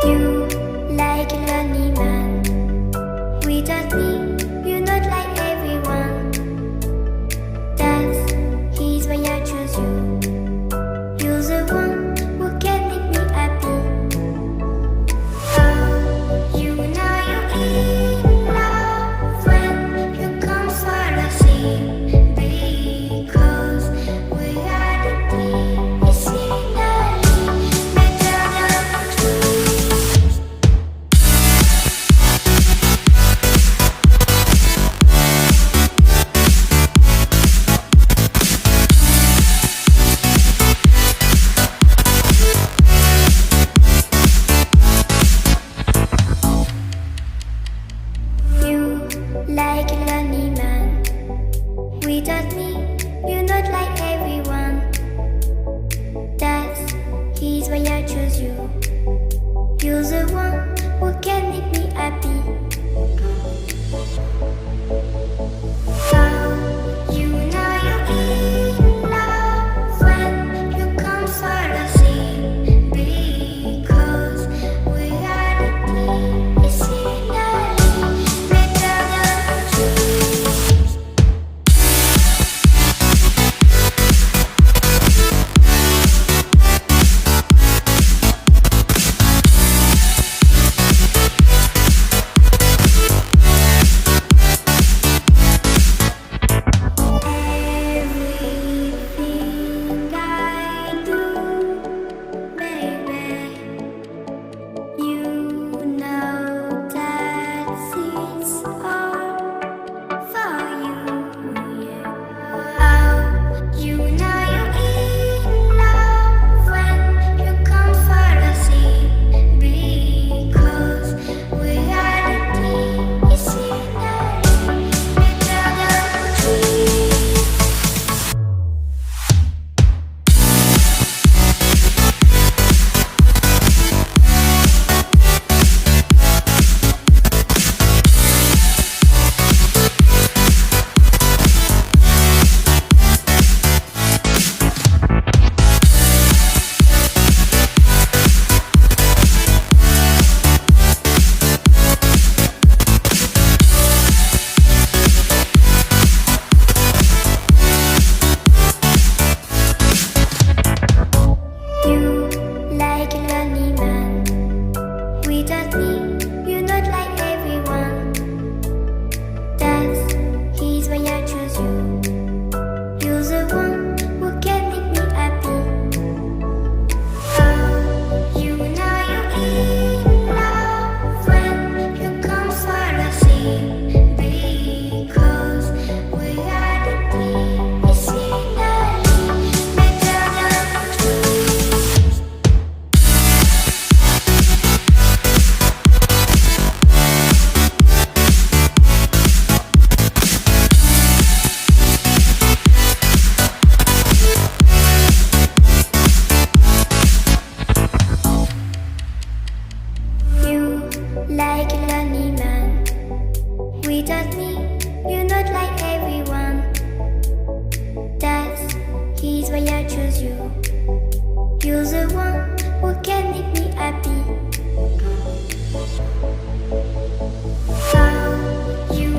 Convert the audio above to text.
You like a lonely man. Without me, you're not like everyone. That's he's why I choose you. You're the one who can make me happy. Oh, you know you're in love when you come for the sea. Because we are the team, it's finally better than dreams. You like a lonely man. Without me, you're not like everyone. That's he's why I choose you. You're the one